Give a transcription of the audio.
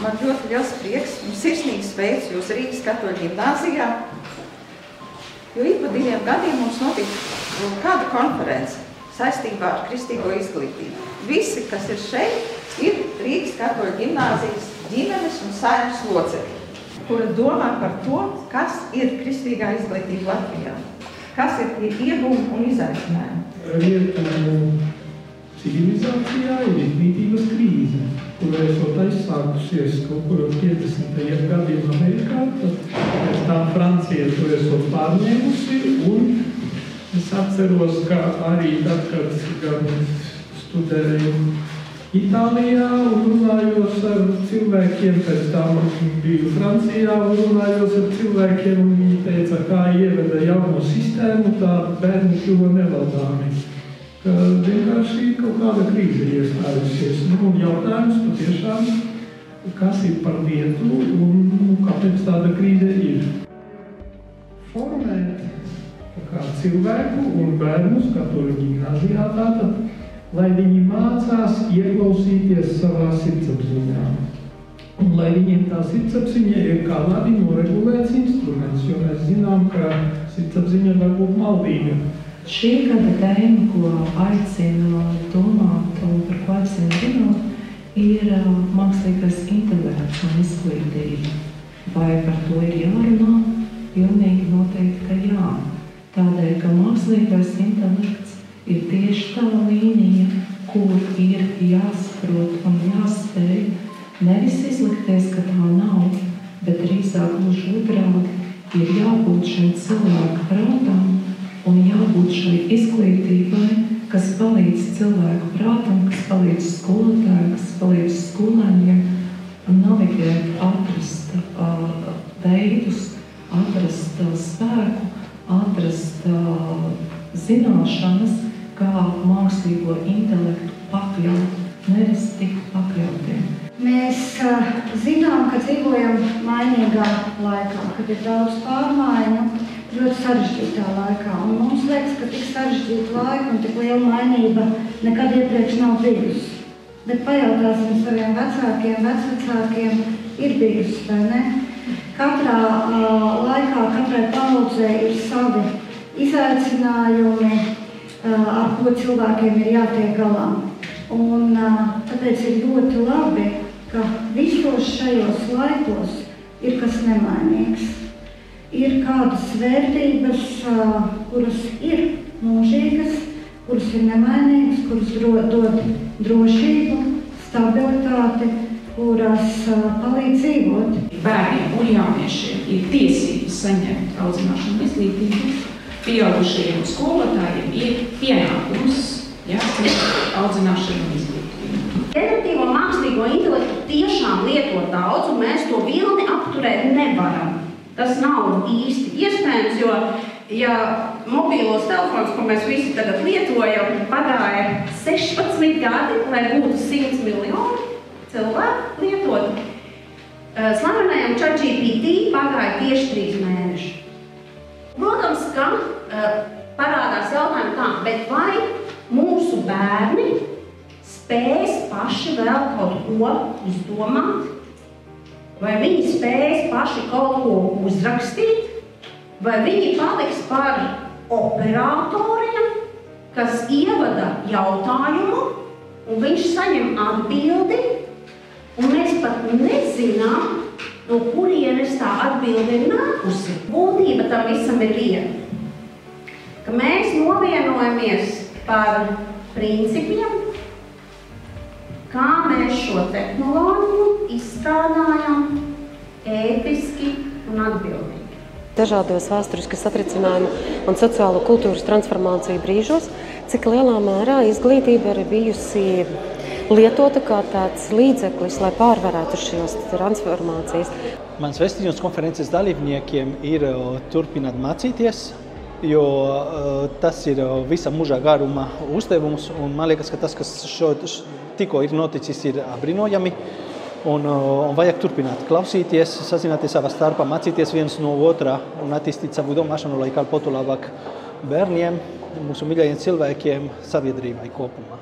Man ļoti liels prieks un sirsnīgs sveic jūs Rīgas Katoļu ģimnāzijā, jo ik pa 2 gadiem mums notika kāda konference saistībā ar kristīgo izglītību. Visi, kas ir šeit, ir Rīgas Katoļu ģimnāzijas ģimenes un saimnes locekļi, kura domā par to, kas ir kristīgā izglītība Latvijā, kas ir iegūmi un izaicinājumi. Civilizācijā ir izglītības krīze, kura esot aizsākusies kaut kur 50. gadiem Amerikā, tad pēc tam Francija to esot pārņēmusi, un es atceros, ka arī tad, kad studēju Itālijā un runājos ar cilvēkiem, pēc tam biju Francijā un runājos ar cilvēkiem, un viņi teica, kā ieveda jauno sistēmu, tā bērni kļuva nevaldāmi. Vienkārši kaut kāda krīze iestājusies. Un jautājums patiešām, kas ir par lietu un kāpēc tāda krīze ir. Formēt cilvēku un bērnus Katoļu ģimnāzijā tātad, lai viņi mācās ieklausīties savā sirdsapziņā. Un lai viņiem tā sirdsapziņa ir kā labi noregulēts instruments, jo mēs zinām, ka sirdsapziņa var būt maldīga. Šī gada tēma, ko aicina domāt un par ko aicina runāt, ir mākslīgais intelekts un izglītība. Vai par to ir jārunā? Pilnīgi noteikti, ka jā. Tādēļ, ka mākslīgais intelekts ir tieši tā līnija, kur ir jāsaprot un jāspēj nevis izlikties, ka tā nav, bet drīzāk gluži otrādi ir jābūt šim cilvēku prātam un jābūt šai izglītībai, kas palīdz cilvēku prātam, kas palīdz skolotājiem, kas palīdz skolēniem navigēt, atrast veidus, atrast spēku, atrast zināšanas, kā mākslīgo intelektu pakļaut, nevis tik pakļautiem. Mēs zinām, ka dzīvojam mainīgā laikā, kad ir daudz pārmaiņu, ļoti sarežģītā laikā. Un mums liekas, ka tik sarežģīta laika un tik liela mainība nekad iepriekš nav bijusi. Bet pajautāsim saviem vecākiem, vecvecākiem, ir bijusi, vai ne? Katrā laikā, katrai paudzei ir savi izaicinājumi, ar ko cilvēkiem ir jātiek galā. Un tāpēc ir ļoti labi, ka visos šajos laikos ir kas nemainīgs. Ir kādas vērtības, kuras ir mūžīgas, kuras ir nemainīgas, kuras dod drošību, stabilitāti, kuras palīdz dzīvot. Bērniem un jauniešiem ir tiesības saņemt audzināšanu izglītību, pieaugušajiem un skolotājiem ir pienākums audzināšanu un izglītību. Generatīvo mākslīgo intelektu tiešām lieto daudz, un mēs to vilni apturēt nevaram. Tas nav īsti iespējams, jo, ja mobīlos telefonus, ko mēs visi tagad lietojam, pagāja 16 gadi, lai būtu 100 miljoni cilvēku lietot. Slavenajam ChatGPT pagāja tieši 3 mēneši. Protams, ka parādās jautājumi tā, bet vai mūsu bērni spēs paši vēl kaut ko izdomāt? Vai viņi spēs paši kaut ko uzrakstīt, vai viņi paliks par operatoriem, kas ievada jautājumu, un viņš saņem atbildi, un mēs pat nezinām, no kurienes tā atbilde ir nākusi. Būtība tam visam ir viena, ka mēs novienojamies par principiem, kā mēs šo tehnoloģiju izstrādājam ētiski un atbildīgi. Dažādos vēsturiskas satricinājumu un sociālo kultūras transformāciju brīžos, cik lielā mērā izglītība ir bijusi lietota kā tāds līdzeklis, lai pārvarētu šīs transformācijas. Mans vēstījums konferences dalībniekiem ir turpināt mācīties, jo tas ir visa mūža garuma uzdevums, un man liekas, ka tas, kas tikko ir noticis, ir apbrīnojami, un vajag turpināt klausīties, sazināties savā starpā, mācīties viens no otrā un attīstīt savu domāšanu, lai kalpotu labāk bērniem, mūsu mīļajiem cilvēkiem, sabiedrībai kopumā.